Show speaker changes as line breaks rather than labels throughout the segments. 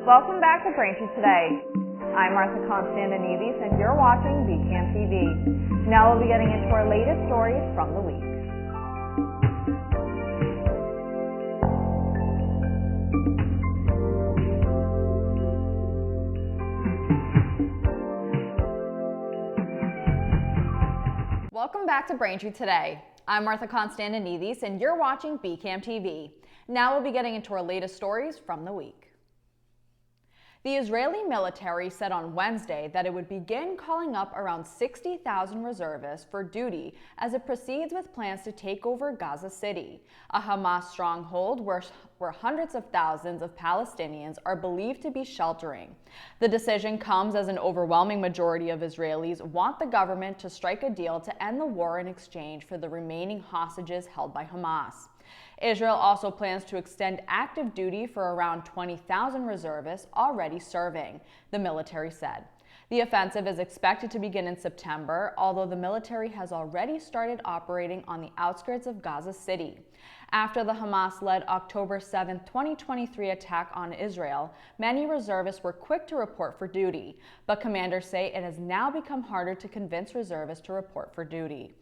Welcome back to Braintree Today. I'm Martha Konstandinidis and you're watching BCAM TV. Now we'll be getting into our latest stories from the week. Welcome back to Braintree Today. I'm Martha Konstandinidis and you're watching BCAM TV. Now we'll be getting into our latest stories from the week. The Israeli military said on Wednesday that it would begin calling up around 60,000 reservists for duty as it proceeds with plans to take over Gaza City, a Hamas stronghold where hundreds of thousands of Palestinians are believed to be sheltering. The decision comes as an overwhelming majority of Israelis want the government to strike a deal to end the war in exchange for the remaining hostages held by Hamas. Israel also plans to extend active duty for around 20,000 reservists already serving, the military said. The offensive is expected to begin in September, although the military has already started operating on the outskirts of Gaza City. After the Hamas-led October 7, 2023 attack on Israel, many reservists were quick to report for duty, but commanders say it has now become harder to convince reservists to report for duty.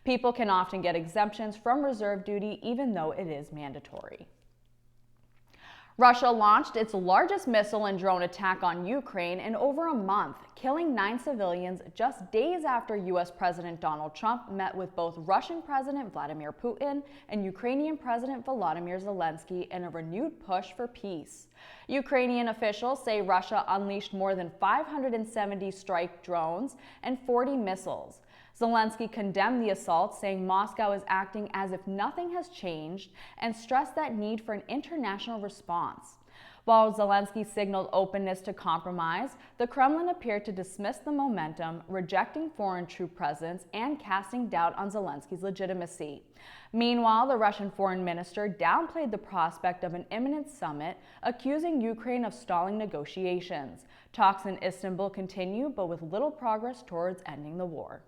People can often get exemptions from reserve duty even though it is mandatory. Russia launched its largest missile and drone attack on Ukraine in over a month, killing 9 civilians just days after U.S. President Donald Trump met with both Russian President Vladimir Putin and Ukrainian President Volodymyr Zelensky in a renewed push for peace. Ukrainian officials say Russia unleashed more than 570 strike drones and 40 missiles. Zelensky condemned the assault, saying Moscow is acting as if nothing has changed and stressed that need for an international response. While Zelensky signaled openness to compromise, the Kremlin appeared to dismiss the momentum, rejecting foreign troop presence and casting doubt on Zelensky's legitimacy. Meanwhile, the Russian foreign minister downplayed the prospect of an imminent summit, accusing Ukraine of stalling negotiations. Talks in Istanbul continue, but with little progress towards ending the war.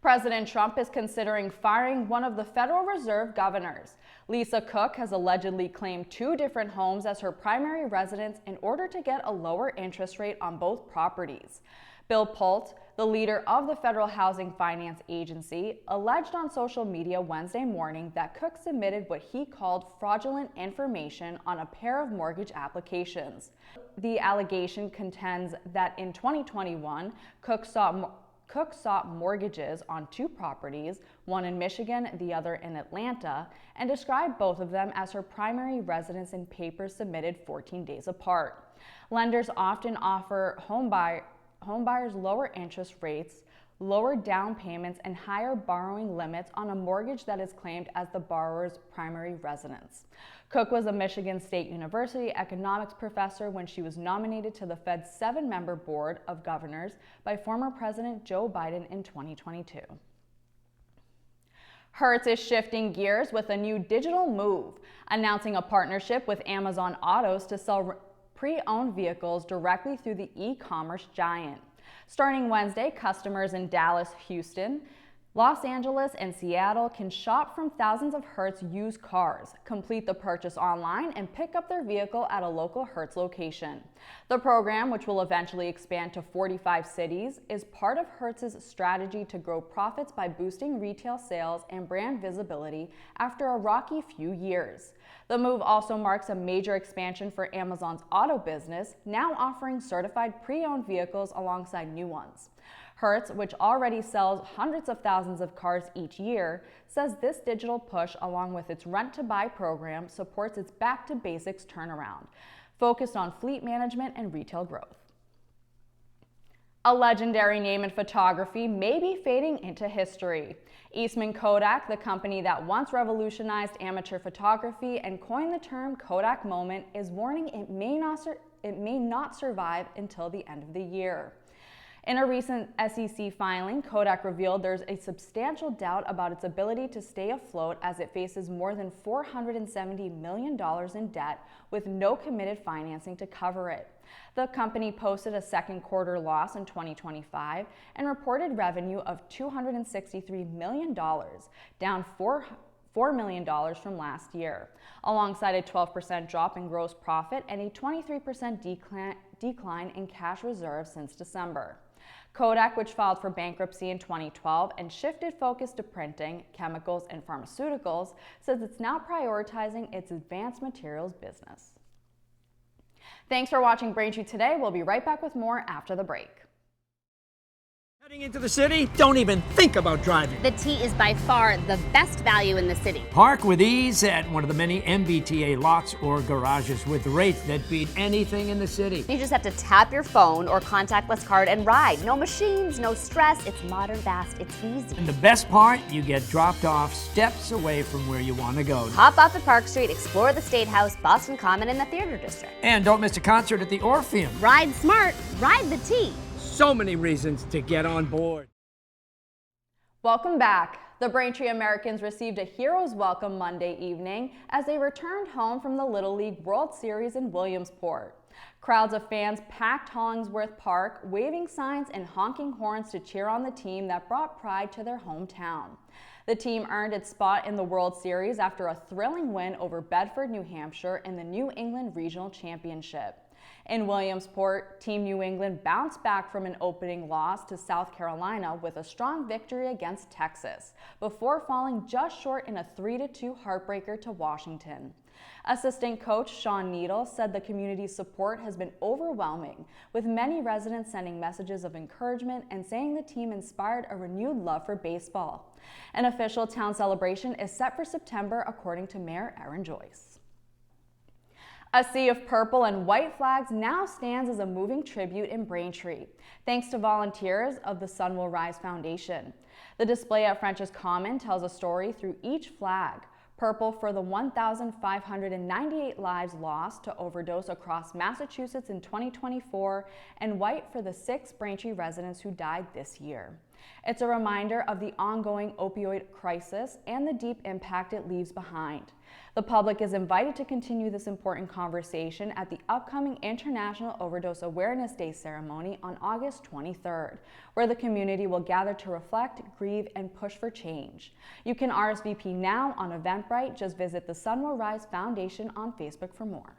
President Trump is considering firing one of the Federal Reserve governors. Lisa Cook has allegedly claimed 2 different homes as her primary residence in order to get a lower interest rate on both properties. Bill Pult, the leader of the Federal Housing Finance Agency, alleged on social media Wednesday morning that Cook submitted what he called fraudulent information on a pair of mortgage applications. The allegation contends that in 2021, Cook sought mortgages on 2 properties, one in Michigan, the other in Atlanta, and described both of them as her primary residence in papers submitted 14 days apart. Lenders often offer homebuyers lower interest rates, lower down payments, and higher borrowing limits on a mortgage that is claimed as the borrower's primary residence. Cook was a Michigan State University economics professor when she was nominated to the Fed's 7-member board of governors by former President Joe Biden in 2022. Hertz is shifting gears with a new digital move, announcing a partnership with Amazon Autos to sell pre-owned vehicles directly through the e-commerce giant. Starting Wednesday, customers in Dallas, Houston, Los Angeles, and Seattle can shop from thousands of Hertz used cars, complete the purchase online, and pick up their vehicle at a local Hertz location. The program, which will eventually expand to 45 cities, is part of Hertz's strategy to grow profits by boosting retail sales and brand visibility after a rocky few years. The move also marks a major expansion for Amazon's auto business, now offering certified pre-owned vehicles alongside new ones. Hertz, which already sells hundreds of thousands of cars each year, says this digital push, along with its rent-to-buy program, supports its back-to-basics turnaround, focused on fleet management and retail growth. A legendary name in photography may be fading into history. Eastman Kodak, the company that once revolutionized amateur photography and coined the term Kodak moment, is warning it may not survive until the end of the year. In a recent SEC filing, Kodak revealed there's a substantial doubt about its ability to stay afloat as it faces more than $470 million in debt with no committed financing to cover it. The company posted a second quarter loss in 2025 and reported revenue of $263 million, down $4 million from last year, alongside a 12% drop in gross profit and a 23% decline in cash reserves since December. Kodak, which filed for bankruptcy in 2012 and shifted focus to printing, chemicals, and pharmaceuticals, says it's now prioritizing its advanced materials business. Thanks for watching Braintree today. We'll be right back with more after the break.
Heading into the city? Don't even think about driving.
The T is by far the best value in the city.
Park with ease at one of the many MBTA lots or garages with rates that beat anything in the city.
You just have to tap your phone or contactless card and ride. No machines, no stress. It's modern, fast, it's easy.
And the best part, you get dropped off steps away from where you want to go.
Hop off at Park Street, explore the State House, Boston Common, and the Theater District.
And don't miss a concert at the Orpheum.
Ride smart, ride the T.
So many reasons to get on board.
Welcome back. The Braintree Americans received a hero's welcome Monday evening as they returned home from the Little League World Series in Williamsport. Crowds of fans packed Hollingsworth Park, waving signs and honking horns to cheer on the team that brought pride to their hometown. The team earned its spot in the World Series after a thrilling win over Bedford, New Hampshire in the New England Regional Championship. In Williamsport, Team New England bounced back from an opening loss to South Carolina with a strong victory against Texas, before falling just short in a 3-2 heartbreaker to Washington. Assistant coach Sean Needle said the community's support has been overwhelming, with many residents sending messages of encouragement and saying the team inspired a renewed love for baseball. An official town celebration is set for September, according to Mayor Aaron Joyce. A sea of purple and white flags now stands as a moving tribute in Braintree, thanks to volunteers of the Sun Will Rise Foundation. The display at French's Common tells a story through each flag. Purple for the 1,598 lives lost to overdose across Massachusetts in 2024, and white for the 6 Braintree residents who died this year. It's a reminder of the ongoing opioid crisis and the deep impact it leaves behind. The public is invited to continue this important conversation at the upcoming International Overdose Awareness Day ceremony on August 23rd, where the community will gather to reflect, grieve, and push for change. You can RSVP now on Eventbrite. Just visit the Sun Will Rise Foundation on Facebook for more.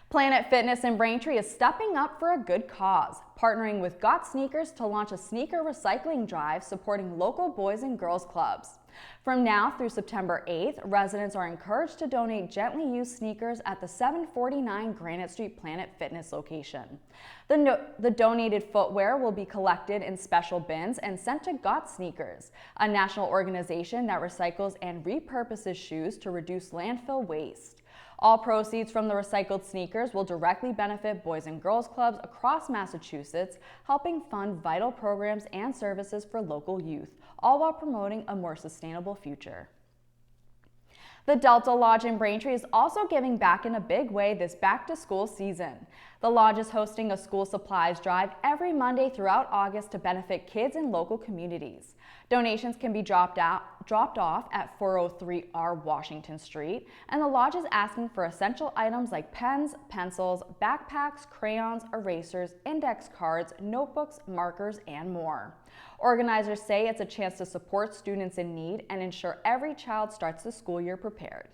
Planet Fitness in Braintree is stepping up for a good cause, partnering with Got Sneakers to launch a sneaker recycling drive supporting local boys and girls clubs. From now through September 8th, residents are encouraged to donate gently used sneakers at the 749 Granite Street Planet Fitness location. The donated footwear will be collected in special bins and sent to Got Sneakers, a national organization that recycles and repurposes shoes to reduce landfill waste. All proceeds from the recycled sneakers will directly benefit boys and girls clubs across Massachusetts, helping fund vital programs and services for local youth, all while promoting a more sustainable future. The Delta Lodge in Braintree is also giving back in a big way this back-to-school season. The Lodge is hosting a school supplies drive every Monday throughout August to benefit kids in local communities. Donations can be dropped off at 403R Washington Street, and the Lodge is asking for essential items like pens, pencils, backpacks, crayons, erasers, index cards, notebooks, markers, and more. Organizers say it's a chance to support students in need and ensure every child starts the school year prepared.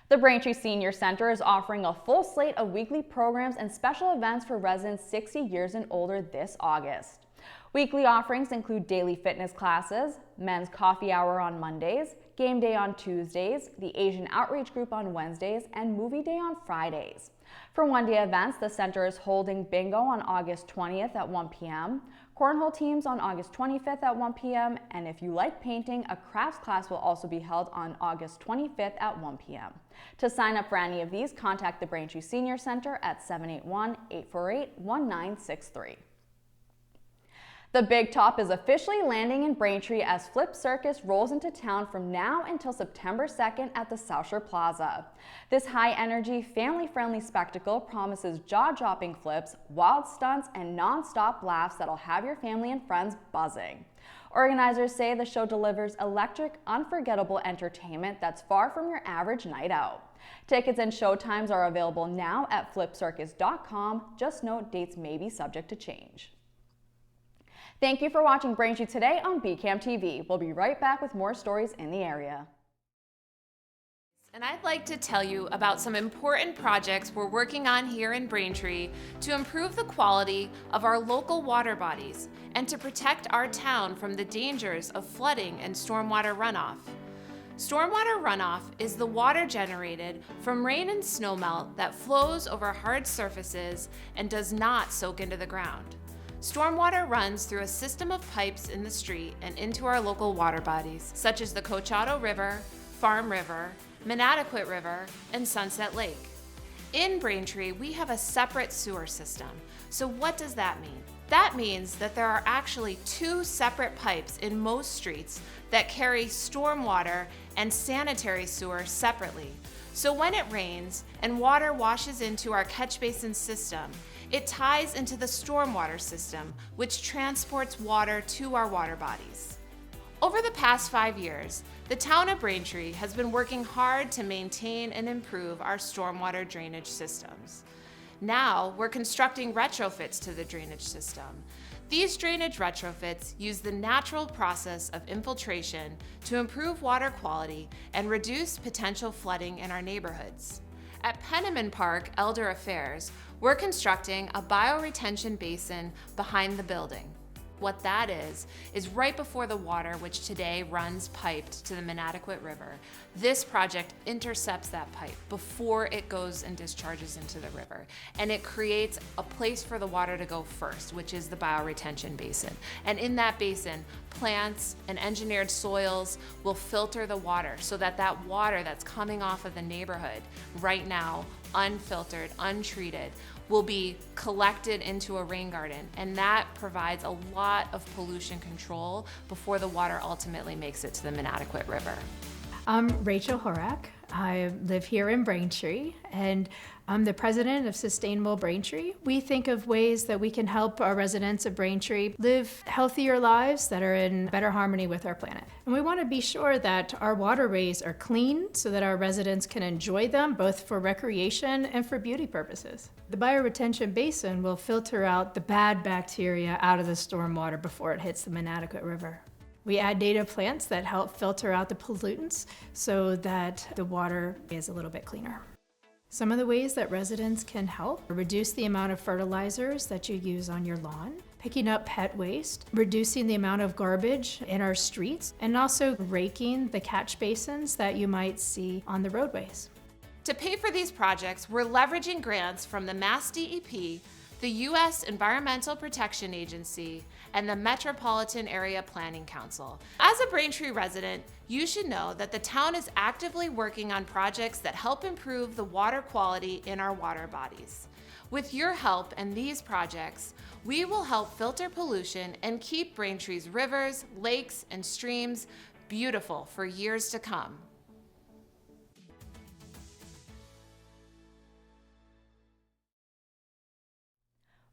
The Braintree Senior Center is offering a full slate of weekly programs and special events for residents 60 years and older this August. Weekly offerings include daily fitness classes, men's coffee hour on Mondays, game day on Tuesdays, the Asian Outreach Group on Wednesdays, and movie day on Fridays. For one-day events, the center is holding bingo on August 20th at 1 p.m., cornhole teams on August 25th at 1 p.m., and if you like painting, a crafts class will also be held on August 25th at 1 p.m. To sign up for any of these, contact the Braintree Senior Center at 781-848-1963. The Big Top is officially landing in Braintree as Flip Circus rolls into town from now until September 2nd at the South Shore Plaza. This high-energy, family-friendly spectacle promises jaw-dropping flips, wild stunts, and non-stop laughs that'll have your family and friends buzzing. Organizers say the show delivers electric, unforgettable entertainment that's far from your average night out. Tickets and showtimes are available now at flipcircus.com. Just note dates may be subject to change. Thank you for watching Braintree today on BCAM TV. We'll be right back with more stories in the area.
And I'd like to tell you about some important projects we're working on here in Braintree to improve the quality of our local water bodies and to protect our town from the dangers of flooding and stormwater runoff. Stormwater runoff is the water generated from rain and snowmelt that flows over hard surfaces and does not soak into the ground. Stormwater runs through a system of pipes in the street and into our local water bodies, such as the Cochado River, Farm River, Manatequit River, and Sunset Lake. In Braintree, we have a separate sewer system. So what does that mean? That means that there are actually two separate pipes in most streets that carry stormwater and sanitary sewer separately. So when it rains and water washes into our catch basin system, it ties into the stormwater system, which transports water to our water bodies. Over the past 5 years, the town of Braintree has been working hard to maintain and improve our stormwater drainage systems. Now, we're constructing retrofits to the drainage system. These drainage retrofits use the natural process of infiltration to improve water quality and reduce potential flooding in our neighborhoods. At Penniman Park Elder Affairs, we're constructing a bioretention basin behind the building. What that is right before the water, which today runs piped to the Manatequit River. This project intercepts that pipe before it goes and discharges into the river. And it creates a place for the water to go first, which is the bioretention basin. And in that basin, plants and engineered soils will filter the water so that that water that's coming off of the neighborhood right now, unfiltered, untreated, will be collected into a rain garden, and that provides a lot of pollution control before the water ultimately makes it to the Manatequit River.
I'm Rachel Horak. I live here in Braintree, and I'm the president of Sustainable Braintree. We think of ways that we can help our residents of Braintree live healthier lives that are in better harmony with our planet. And we want to be sure that our waterways are clean so that our residents can enjoy them both for recreation and for beauty purposes. The bioretention basin will filter out the bad bacteria out of the stormwater before it hits the Manatequit River. We add native plants that help filter out the pollutants so that the water is a little bit cleaner. Some of the ways that residents can help are reduce the amount of fertilizers that you use on your lawn, picking up pet waste, reducing the amount of garbage in our streets, and also raking the catch basins that you might see on the roadways.
To pay for these projects, we're leveraging grants from the Mass DEP, the U.S. Environmental Protection Agency, and the Metropolitan Area Planning Council. As a Braintree resident, you should know that the town is actively working on projects that help improve the water quality in our water bodies. With your help and these projects, we will help filter pollution and keep Braintree's rivers, lakes, and streams beautiful for years to come.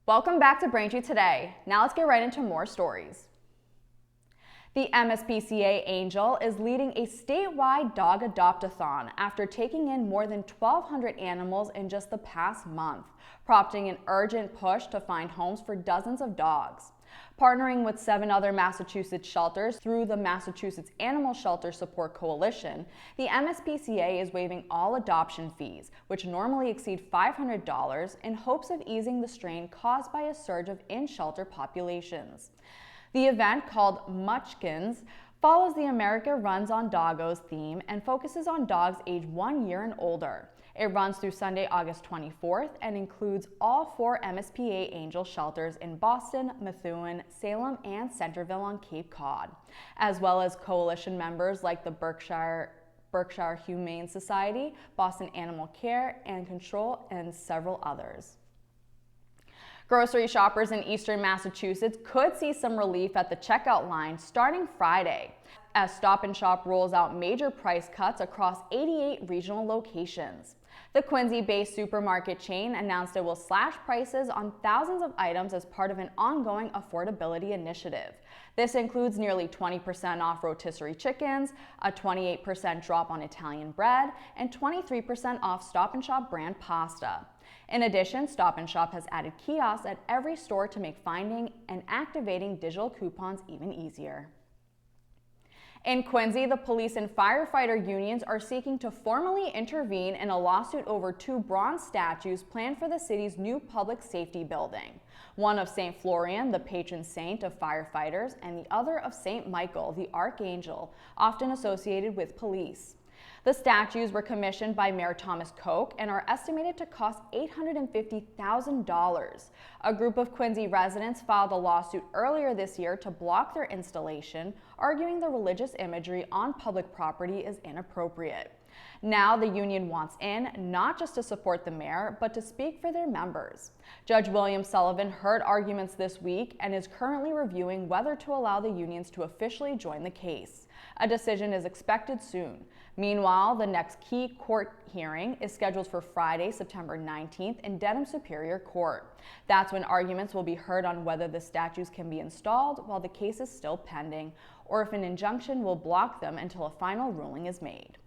Welcome back to Braintree today. Now let's get right into more stories. The MSPCA Angel is leading a statewide dog adopt-a-thon after taking in more than 1,200 animals in just the past month, prompting an urgent push to find homes for dozens of dogs. Partnering with 7 other Massachusetts shelters through the Massachusetts Animal Shelter Support Coalition, the MSPCA is waiving all adoption fees, which normally exceed $500, in hopes of easing the strain caused by a surge of in-shelter populations. The event, called Munchkins, follows the America Runs on Doggos theme and focuses on dogs aged 1 year and older. It runs through Sunday, August 24th, and includes all 4 MSPA Angel shelters in Boston, Methuen, Salem, and Centerville on Cape Cod, as well as coalition members like the Berkshire Humane Society, Boston Animal Care and Control, and several others. Grocery shoppers in eastern Massachusetts could see some relief at the checkout line starting Friday, as Stop & Shop rolls out major price cuts across 88 regional locations. The Quincy-based supermarket chain announced it will slash prices on thousands of items as part of an ongoing affordability initiative. This includes nearly 20% off rotisserie chickens, a 28% drop on Italian bread, and 23% off Stop & Shop brand pasta. In addition, Stop & Shop has added kiosks at every store to make finding and activating digital coupons even easier. In Quincy, the police and firefighter unions are seeking to formally intervene in a lawsuit over 2 bronze statues planned for the city's new public safety building. One of St. Florian, the patron saint of firefighters, and the other of St. Michael, the archangel, often associated with police. The statues were commissioned by Mayor Thomas Koch and are estimated to cost $850,000. A group of Quincy residents filed a lawsuit earlier this year to block their installation, arguing the religious imagery on public property is inappropriate. Now the union wants in, not just to support the mayor, but to speak for their members. Judge William Sullivan heard arguments this week and is currently reviewing whether to allow the unions to officially join the case. A decision is expected soon. Meanwhile, the next key court hearing is scheduled for Friday, September 19th in Dedham Superior Court. That's when arguments will be heard on whether the statues can be installed while the case is still pending, or if an injunction will block them until a final ruling is made.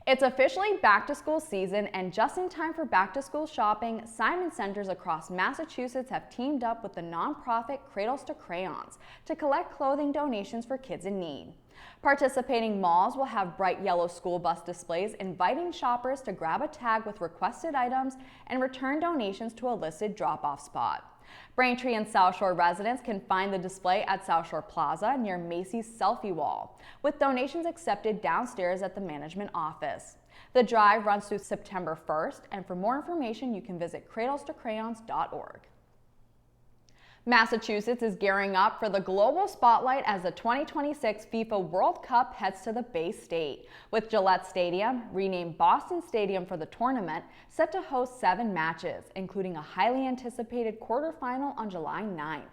It's officially back-to-school season, and just in time for back-to-school shopping, Simon Centers across Massachusetts have teamed up with the nonprofit Cradles to Crayons to collect clothing donations for kids in need. Participating malls will have bright yellow school bus displays inviting shoppers to grab a tag with requested items and return donations to a listed drop-off spot. Braintree and South Shore residents can find the display at South Shore Plaza near Macy's Selfie Wall, with donations accepted downstairs at the management office. The drive runs through September 1st, and for more information you can visit cradlestocrayons.org. Massachusetts is gearing up for the global spotlight as the 2026 FIFA World Cup heads to the Bay State, with Gillette Stadium, renamed Boston Stadium for the tournament, set to host 7 matches, including a highly anticipated quarterfinal on July 9th.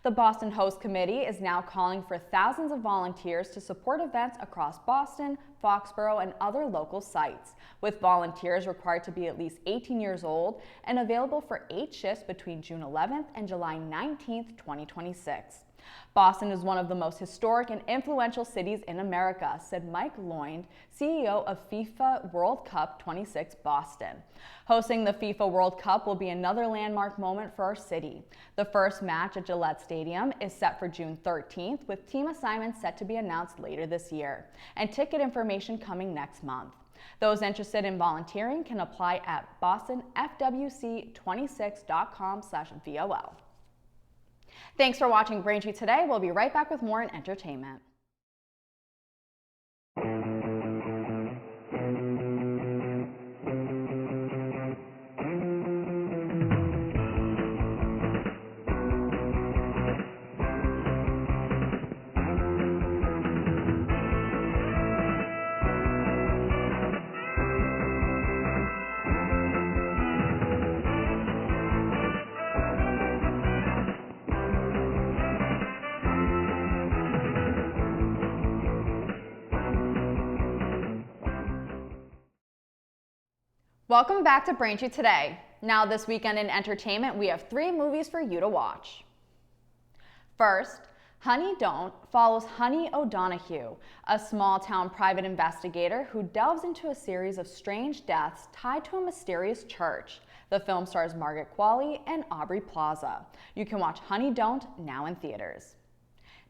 The Boston Host Committee is now calling for thousands of volunteers to support events across Boston, Foxborough, and other local sites, with volunteers required to be at least 18 years old and available for 8 shifts between June 11th and July 19th, 2026. Boston is one of the most historic and influential cities in America, said Mike Lloyd, CEO of FIFA World Cup 26 Boston. Hosting the FIFA World Cup will be another landmark moment for our city. The first match at Gillette Stadium is set for June 13th, with team assignments set to be announced later this year, and ticket information coming next month. Those interested in volunteering can apply at bostonfwc26.com/vol. Thanks for watching Braintree today. We'll be right back with more in entertainment. Welcome back to Braintree today. Now this weekend in entertainment, we have 3 movies for you to watch. First, Honey Don't follows Honey O'Donoghue, a small-town private investigator who delves into a series of strange deaths tied to a mysterious church. The film stars Margaret Qualley and Aubrey Plaza. You can watch Honey Don't now in theaters.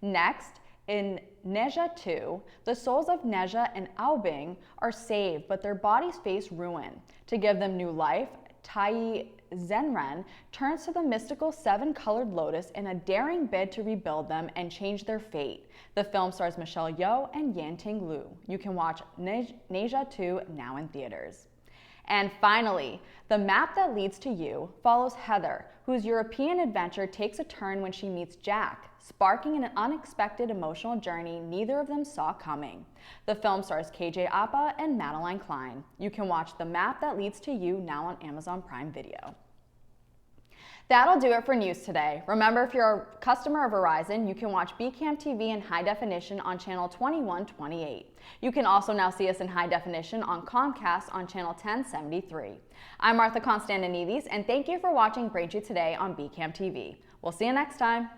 Next, in Neja 2, the souls of Neja and Aobing are saved, but their bodies face ruin. To give them new life, Tai Zenren turns to the mystical 7-colored lotus in a daring bid to rebuild them and change their fate. The film stars Michelle Yeoh and Yanting Lu. You can watch Neja 2 now in theaters. And finally, The Map That Leads to You follows Heather, whose European adventure takes a turn when she meets Jack, sparking an unexpected emotional journey neither of them saw coming. The film stars KJ Apa and Madeline Klein. You can watch The Map That Leads to You now on Amazon Prime Video. That'll do it for news today. Remember, if you're a customer of Verizon, you can watch BCAM TV in high definition on channel 2128. You can also now see us in high definition on Comcast on channel 1073. I'm Martha Konstandinidis, and thank you for watching Braintree today on BCAM TV. We'll see you next time.